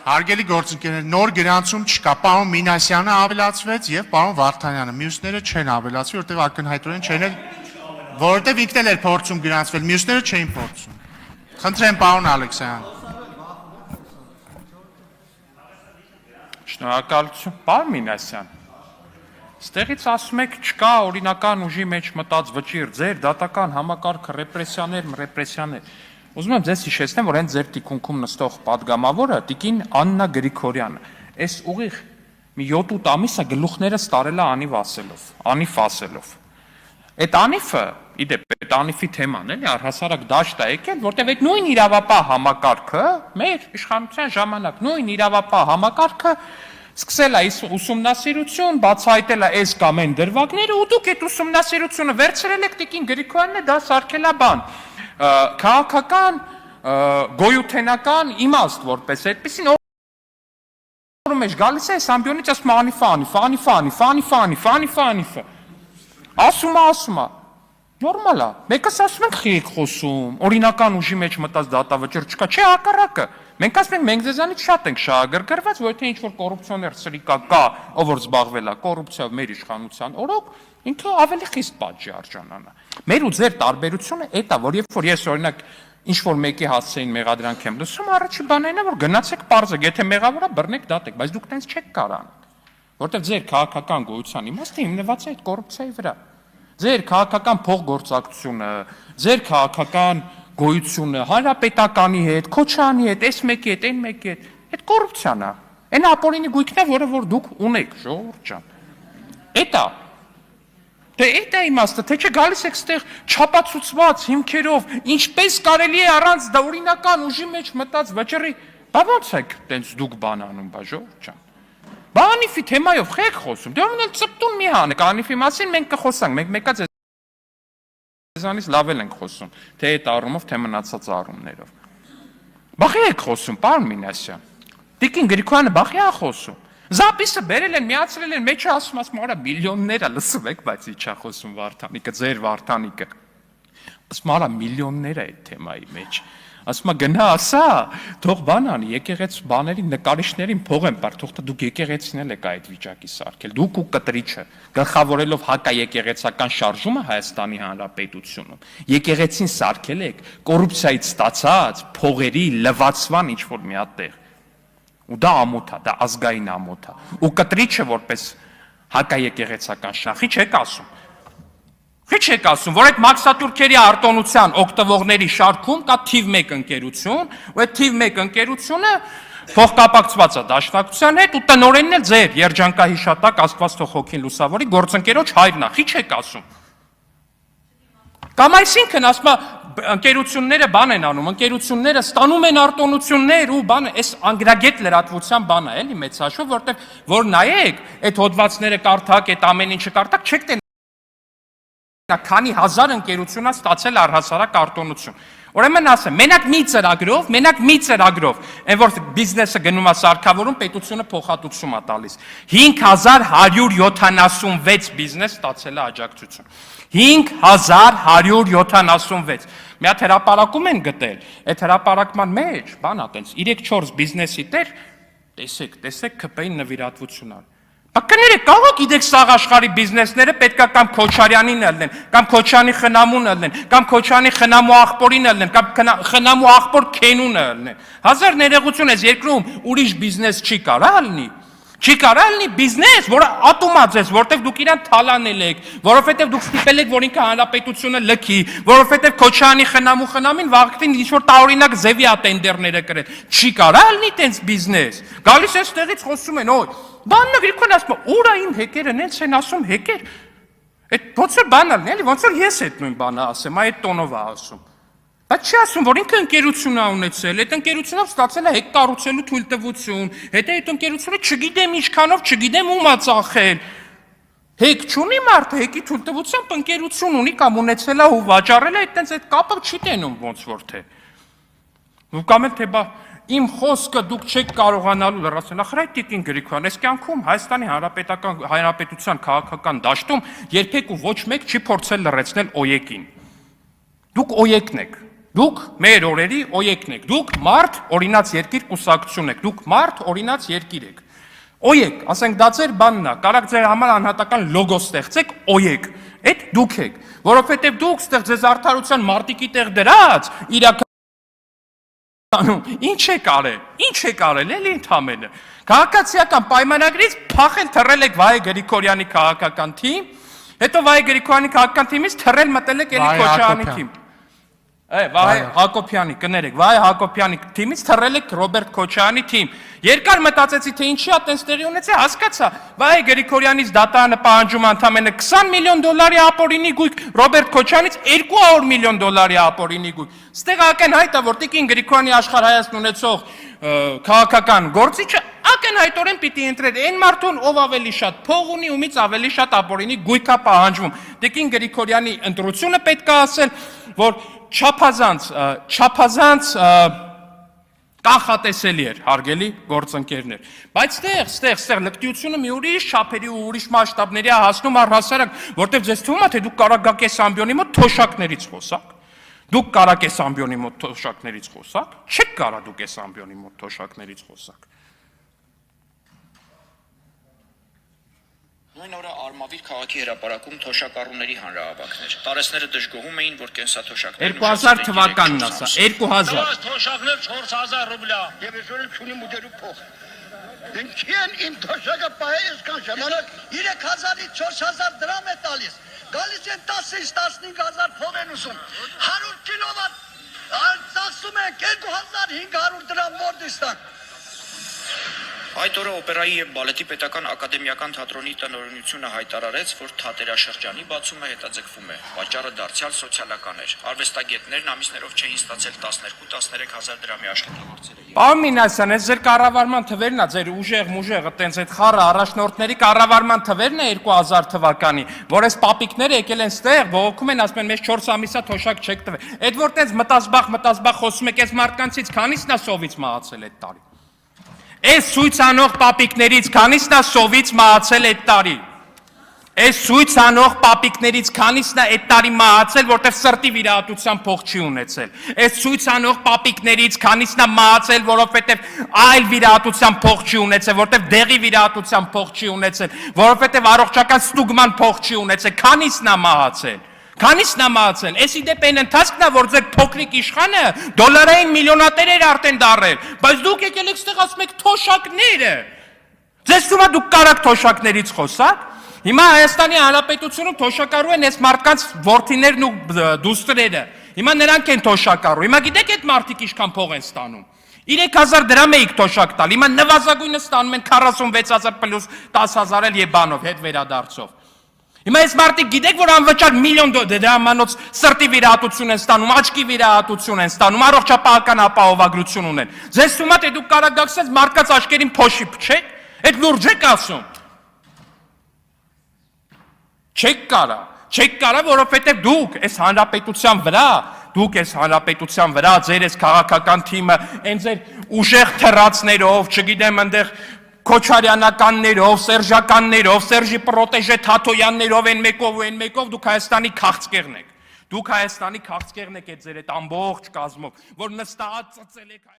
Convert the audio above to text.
Հարգելի գործընկերներ, նոր գրանցում չկա, պարոն Մինասյանը ավելացվեց եւ պարոն Վարդանյանը, մյուսները չեն ավելացվի, որտեղ ակնհայտորեն չեն, որովհետեւ ինքն էլ էր փորձում գրանցվել, մյուսները չէին փորձում։ Խնդրեմ պարոն Ալեքսյան։ Շնորհակալություն, պարոն Մինասյան։ Ստեղից ասում եք չկա օրինական ուժի մեջ մտած վճիռ, ձեր դատական համակարգը ռեպրեսիաներ։ Ուզում եմ ձեզ հիշեցնեմ, որ հենց ձեր տիկունքում նստող падգամավորը տիկին Աննա Գրիգորյանը, այս ուղիղ մի 7-8 ամիսը գլուխները ստարել է անիվ ասելով։ Այդ անիվը, իդեպ, այդ անիվի թեման էլի առհասարակ դաշտ է եկել, որտեղ այդ նույն իրավապահ համակարգը, մեր իշխանության ժամանակ նույն իրավապահ համակարգը սկսել է ուսումնասիրություն, բացահայտել է այս կամ այն դրվագները, ու դուք այդ ուսումնասիրությունը վերցրել եք տիկին Գրիգորյանը, դա սարքել է բան, քաղաքական, գոյութենական իմաստ որպես այդպեսին օրում մեջ գալիս է այս ամբյոնից ասում անիֆը, ասում է, նորմալ է, մեկս ասում ենք խի եք խոսում, օրինական ուժի մեջ մտած դատավճիռ չկա, չէ հակառակը, մենք ասում ենք մենք ձեզանից շատ ենք շահագրգռված, որ թե ինչ-որ կոռուպցիոներ սրիկա կա, ով որ զբաղվել է կոռուպցիայով մեր իշխանության օրոք, ինքը ավելի խիստ պատժի արժանանա։ Մեր ու ձեր տարբերությունը այդ է, որ երբ որ ես օրինակ ինչ-որ մեկի հասցեին մեղադրանք եմ լսում, առաջի բանն է, որ գնացեք պարզեք, եթե մեղավոր է բռնեք դատեք, բայց դուք տենց չեք կարող անել, որտեղ ձեր քաղաքական գոյության իմաստը հիմնված է այդ կոռուպցիայի վրա։ Ձեր քաղաքական փոխգործակցությունը, ձեր քաղաքական գոյությունը հանրապետականի հետ, Քոչարյանի հետ, այս մեկի հետ, այն մեկի հետ, այդ կոռուպցիան է։ Այն ապօրինի գույքն է, որը որ դուք ունեք, ժողովուրդ ջան։ Էդ է։ Դե այդ է իմաստը, թե չէ գալիս եք ստեղ չափածուցված հիմքերով, ինչպես կարելի է առանց դա օրինական ուժի մեջ մտած վճռի, բա ո՞նց եք տենց դուք բան անում, բա ժողովուրդ ջան։ Բա անիֆի թեմայով խեք խոսում, դե ուրեմն ծպտուն մի հանեք, անիֆի մասին մենք կխոսանք, մենք մեկա ձեզանից լավ ենք խոսում, թե այդ առումով, թե մնացած առումներով։ Բախի եք խոսում, պարոն Մինասյան, տիկին Գրիգորյանը բախի է խոսում, զապիսը բերել են, միացրել են, մեջը ասում, արա միլիոններ է, լսում եք, բայց իչա խոսում Վարդանիկը, ձեր Վարդանիկը, ասում արա միլիոններ է այդ թեմայի մեջ, ասում գնա ասա, թող բան անի, եկեղեցու բաների նկարիչներին փող են պար, թող դուք եկեղեցին էլ եք այդ վիճակի սարքել, դուք ու կտրիչը, գլխավորելով հակաեկեղեցական շարժումը Հայաստանի Հանրապետությունում, եկեղեցին սարքել եք կոռուպցիայից ստացած փողերի լվացման ինչ-որ մի հատ ու դա ամոթ է, դա ազգային ամոթ է, ու կտրիչը որպես հակաեկեղեցական շախի չեք ասում, Քիչ ասում, որ այդ մաքսատուրքերի արտոնության օգտվողների շարքում կա թիվ 1 ընկերություն, ու այդ թիվ 1 ընկերությունը փոխկապակցված է դաշնակցության հետ ու տնօրենն էլ ձեր երջանկահիշատակ Աստված թող հոգին լուսավորի գործընկերոջ հայրն է, քիչ եք ասում։ Կամ այսինքն ասում ընկերությունները բան են անում, ընկերությունները ստանում են արտոնություններ ու բանը, այս անգրագետ լրատվության բանը էլի մեծ հաշվով, որտեղ որ նայեք, այդ հոդվածները կարդակ, այդ ամեն ինչը կարդակ, չեք քանի հազար ընկերություն է ստացել առհասարակ արտոնություն։ Ուրեմն ասեմ, մենակ մի ծրագրով, այն որ բիզնեսը գնում է սարքավորում, պետությունը փոխհատուցում է տալիս։ 5176 բիզնես ստացել է աջակցություն։ 5176։ Մի հատ հրապարակում են գտել, այդ հրապարակման մեջ, բան է տենց, 3-4 բիզնեսի տեր, տեսեք ԿՊ-ի նվիրատվություն ան։ Կներեք, կարող գիտեք սաղ աշխարհի բիզնեսները պետքա կամ Քոչարյանին ելնեն, կամ Քոչարյանի խնամուն ելնեն, կամ Քոչարյանի խնամու աղբորին ելնեն, կամ խնամու աղբոր քենուն ելնեն։ Հազար ներողություն ես երկրում ուրիշ բիզնես չի կարա լինի։ Չի կարա լինի բիզնես, որը ատոմացես, որտեղ դուք իրան թալանել եք, որովհետև դուք ստիպել եք, որ ինքը հանրապետությունը լքի, որովհետև Քոչարյանի խնամին վաղտին ինչ-որ տարօրինակ ձևի է տենդերները կրել։ Չի կարա լինի տենց բիզնես։ Գալիս են ստեղից խոսում են, օй, բանն գրքոն ասում, ուրա իմ հեկերը նենց են ասում հեկեր։ Այդ ոնց որ բանալն էլի, ոնց որ ես այդ նույն բանը ասեմ, այդ տոնով է ասում։ Բայց չի ասում, որ ինքը ընկերություն է ունեցել, այդ ընկերությունով ստացել է հեկ կառուցելու թույլտվություն, հետո այդ ընկերությունը չգիտեմ ինչքանով, չգիտեմ ում է ծախել։ Հեկ չունի մարդը, հեկի թույլտվությամբ ընկերություն ունի կամ ունեցել է ու վաճառել է, այդտենց այդ կապը չի տենում ոնց որ թե։ Ու կամ էլ թե բա իմ խոսքը դուք չեք կարողանալու լրացնել, ախր այդ տիկին Գրիգորյան, այս կյանքում Հայաստանի Հանրապետության քաղաքական դաշտում երբեք ու ոչ մեկ չի փորձել լրացնել օյեկին։ Դուք օյեկն եք, Դուք մեր օրերի օյեկն եք։ Դուք մարդ օրինաց երկիր կուսակցություն եք։ Դուք մարդ օրինաց երկիր եք։ Օյեք, ասենք դա ձեր բանն է, կարաք ձեր համար անհատական լոգո ստեղծեք, օյեք։ Այդ դուք եք, որովհետև դուք ստեղ ձեզ արդարության մարտիկի տեղ դրած, ինչ եք արել, էլի ընդամենը։ Քաղաքացիական պայմանագրից փախել թռել եք Վահե Գրիգորյանի քաղաքական թիմ, հետո Վահե Գրիգորյանի քաղաքական թիմից թռել մտել եք էլի Քոչարյանի թիմ։ Վահե Հակոբյանի, կներեք, Վահե Հակոբյանի թիմից թռել եք Ռոբերտ Քոչարյանի թիմ։ Երկար մտածեցի, թե ինչի է տենց տեղի ունեցել, հասկացա, Վահե Գրիգորյանից դատարանը պահանջում է ընդամենը $20 միլիոն ապօրինի գույք, Ռոբերտ Քոչարյանից $200 միլիոն ապօրինի գույք։ Ստեղ ակնհայտ է, որ Տիկին Գրիգորյանի աշխարհայացն ունեցող քաղաքական գործիչը ակնհայտորեն պիտի ընտրեր այն մարդուն, ով ավելի շատ փող ունի, ումից ավելի շատ ապօրինի գույք է պահանջվում։ Տիկին Գրիգորյանի ընտրությունը պետք է ասել, որ չափազանց կանխատեսելի էր, հարգելի գործընկերներ, բայց ստեղ լկտիությունը մի ուրիշ չափերի ու ուրիշ մասշտաբների է հասնում առհասարակ, որտեղ ձեզ թվում է, թե դուք կարաք գաք այս ամբիոնի մոտ թոշակներից խոսակ, դուք կարաք այս ամբիոնի մոտ թոշակներից խոսակ, չեք կարա դուք այս ամբիոնի մոտ թոշակներից խոսակ։ Նույն օրը Արմավիր քաղաքի հրապարակում թոշակառուների հանրահավաքներ։ Տարեցները դժգոհում էին, որ կենսաթոշակները 2000 թվականն ասա, 2000 թոշակներ 4000 ռուբլա, եւ այսօր չունի մուտերու փող։ Ինչի են իմ թոշակը պահել այսքան ժամանակ 3000-ից 4000 դրամ է տալիս։ Գալիս են 10-ից 15000 փող են ուզում։ 100 կիլովատ ծախսում են 2500 դրամ մորդիստան։ Այդ օրը օպերայի եւ բալետի պետական ակադեմիական թատրոնի տնօրինությունը հայտարարեց, որ թատերաշրջանի բացումը հետաձգվում է։ Պատճառը դարձյալ սոցիալական էր։ Արվեստագետներն ամիսներով չէին ստացել 12-13 հազար դրամի աշխատավարձերը։ Պարոն Մինասյան, այս ձեր կառավարման թվերն է, ձեր ուժեղ տենց այդ խառը առաջնորդների կառավարման թվերն է 2000 թվականի, որ այս պապիկները եկել են ստեղ, բողոքում են, ասում են, մեզ 4 ամիսա թոշակ չեք տվել։ Այդ որ տենց մտածբախ խոսում եք, այս մարդկանցից քանիսն է սովից մահացել այդ տարի։ Այս ցույց անող պապիկներից քանիսն է սովից մահացել այդ տարի։ Այս ցույց անող պապիկներից քանիսն է այդ տարի մահացել, որտեղ սրտի վիրահատության փող չի ունեցել։ Այս ցույց անող պապիկներից քանիսն է մահացել, որովհետև այլ վիրահատության փող չի ունեցել, որովհետև դեղի վիրահատության փող չի ունեցել, որովհետև առողջական ստուգման փող չի ունեցել։ Քանիսն է մահացել։ Քանիսն է մահացել։ Էսի դեպ այն ընթացքն է, որ ձեր փոքրիկ իշխանը դոլարային միլիոնատեր էր արդեն դարել, բայց դուք եկել եք ստեղ ասում եք թոշակները։ Ձեզ թվում է դուք կարաք թոշակներից խոսակ։ Հիմա Հայաստանի Հանրապետությունում թոշակառու են այս մարդկանց որդիներն ու դուստրերը։ Հիմա նրանք են թոշակառու։ Հիմա գիտեք այդ մարդիկ ինչքան փող են ստանում։ 3000 դրամ էիք թոշակ տալ, հիմա նվազագույնը ստանում են 46000 պլյուս 10000 էլ եւ բանով հետ վերադարձով։ Հիմա այս մարդիկ գիտեք, որ անվճար միլիոն դրամանոց սրտի վիրահատություն են ստանում, աչքի վիրահատություն են ստանում, առողջապահական ապահովագրություն ունեն։ Ձեզ թվում է, թե դուք կարաք գաքսած մարդկանց աչքերին փոշի փչեք։ Այդ լուրջ եք ասում։ Չեք կարա, որովհետև դուք այս հանրապետության վրա ձեր այս քաղաքական թիմը, այն ձեր ուժեղ թռածներով, չգիտեմ, այնտեղ Քոչարյանականներով, Սերժականներով, Սերժի պրոտեժե Թաթոյաններով, այն մեկով դուք Հայաստանի քաղցկեղն եք։ Դուք Հայաստանի քաղցկեղն եք այդ ձեր այդ ամբողջ կազմով, որ նստած ծծել եք